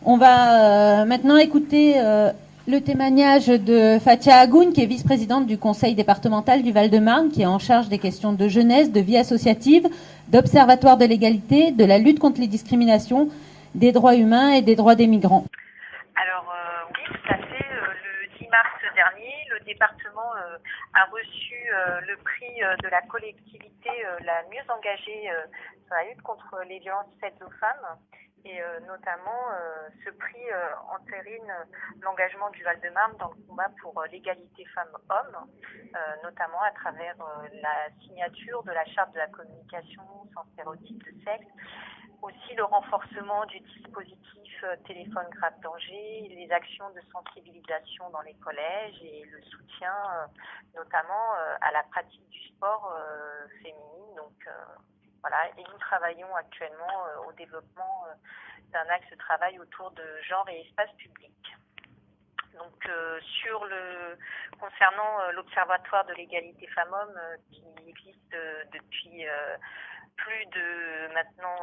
On va maintenant écouter le témoignage de Fatia Agoun, qui est vice-présidente du conseil départemental du Val-de-Marne, qui est en charge des questions de jeunesse, de vie associative, d'observatoire de l'égalité, de la lutte contre les discriminations, des droits humains et des droits des migrants. Alors oui, tout à fait. Le 10 mars dernier, le département a reçu le prix de la collectivité la mieux engagée sur la lutte contre les violences faites aux femmes. Et notamment, ce prix entérine l'engagement du Val-de-Marne dans le combat pour l'égalité femmes-hommes, notamment à travers la signature de la charte de la communication sans stéréotype de sexe, aussi le renforcement du dispositif téléphone grave danger, les actions de sensibilisation dans les collèges et le soutien notamment à la pratique du sport féminine. Donc voilà, et nous travaillons actuellement au développement d'un axe de travail autour de genre et espace public. Donc concernant l'Observatoire de l'égalité femmes-hommes qui existe depuis plus de maintenant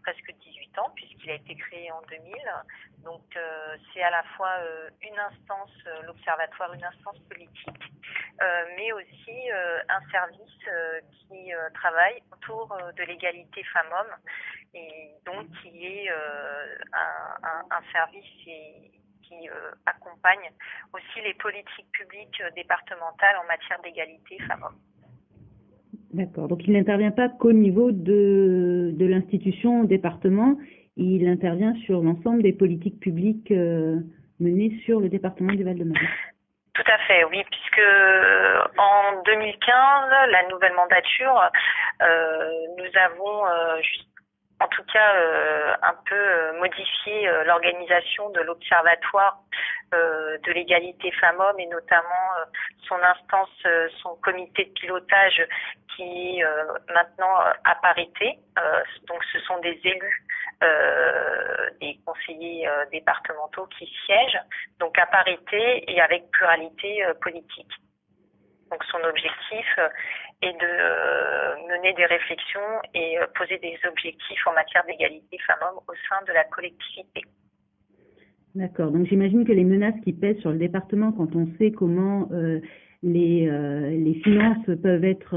presque 18 ans, puisqu'il a été créé en 2000. Donc c'est à la fois une instance, l'Observatoire, une instance politique, mais aussi un service qui travaille autour de l'égalité femmes-hommes, et donc qui est un service qui accompagne aussi les politiques publiques départementales en matière d'égalité femmes-hommes. D'accord. Donc, il n'intervient pas qu'au niveau de l'institution, au département, il intervient sur l'ensemble des politiques publiques menées sur le département du Val-de-Marne. Tout à fait, oui, puisque en 2015, la nouvelle mandature, nous avons en tout cas un peu modifié l'organisation de l'Observatoire de l'égalité femmes-hommes, et notamment son instance, son comité de pilotage qui est maintenant à parité. Donc ce sont des élus, des conseillers départementaux qui siègent, donc à parité et avec pluralité politique. Donc son objectif est de mener des réflexions et poser des objectifs en matière d'égalité femmes-hommes au sein de la collectivité. D'accord. Donc j'imagine que les menaces qui pèsent sur le département, quand on sait comment les finances peuvent être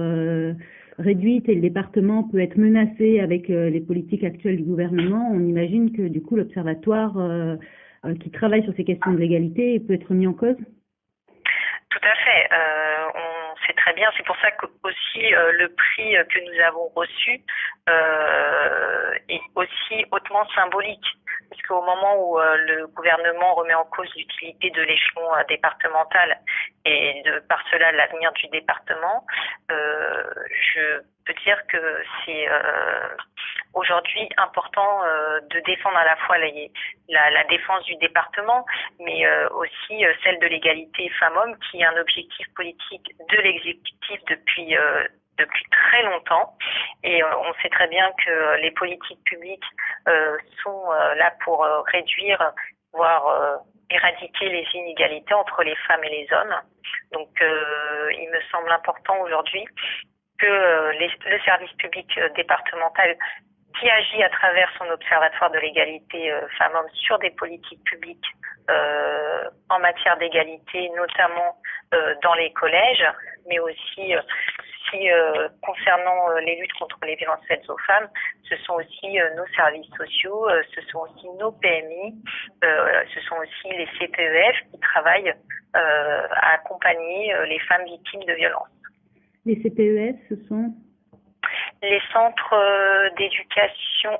réduites et le département peut être menacé avec les politiques actuelles du gouvernement, on imagine que du coup l'observatoire qui travaille sur ces questions de l'égalité peut être mis en cause? Tout à fait. On sait très bien, c'est pour ça que aussi le prix que nous avons reçu est aussi hautement symbolique. Parce qu'au moment où le gouvernement remet en cause l'utilité de l'échelon départemental et par cela l'avenir du département, je peux dire que c'est aujourd'hui important de défendre à la fois la défense du département, mais aussi celle de l'égalité femmes-hommes, qui est un objectif politique de l'exécutif depuis très longtemps. Et on sait très bien que les politiques publiques sont là pour réduire, voire éradiquer les inégalités entre les femmes et les hommes. Donc il me semble important aujourd'hui que le service public départemental, qui agit à travers son observatoire de l'égalité femmes-hommes sur des politiques publiques en matière d'égalité, notamment dans les collèges, mais aussi concernant les luttes contre les violences faites aux femmes, ce sont aussi nos services sociaux, ce sont aussi nos PMI, ce sont aussi les CPEF qui travaillent à accompagner les femmes victimes de violences. Les CPEF, ce sont les centres d'éducation,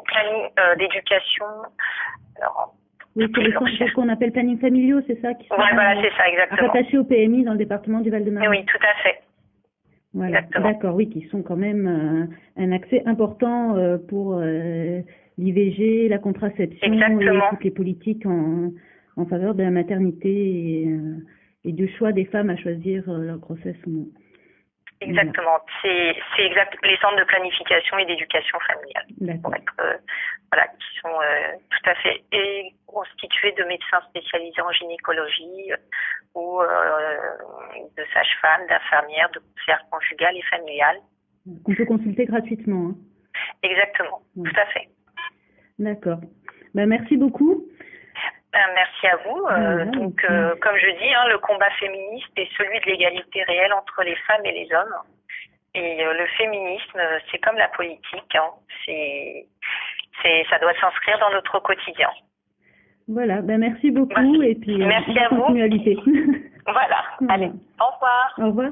alors, oui, c'est les centres qu'on appelle planning familiaux, c'est ça, qui sont voilà, c'est ça, exactement, rattachés au PMI dans le département du Val-de-Marne. Oui, tout à fait. Voilà, d'accord, oui, qui sont quand même un accès important pour l'IVG, la contraception et toutes les politiques en faveur de la maternité et du choix des femmes à choisir leur grossesse ou non. Exactement, c'est exact, les centres de planification et d'éducation familiale, pour être, qui sont tout à fait constitués de médecins spécialisés en gynécologie ou de sages-femmes, d'infirmières, de conseillères conjugales et familiales. On peut consulter gratuitement. Hein. Exactement, tout à fait. D'accord. Ben, merci beaucoup. merci à vous. Comme je dis, le combat féministe est celui de l'égalité réelle entre les femmes et les hommes. Et le féminisme, c'est comme la politique, ça doit s'inscrire dans notre quotidien. Voilà, merci beaucoup et puis merci à vous. continualité. Voilà, allez, au revoir. Au revoir.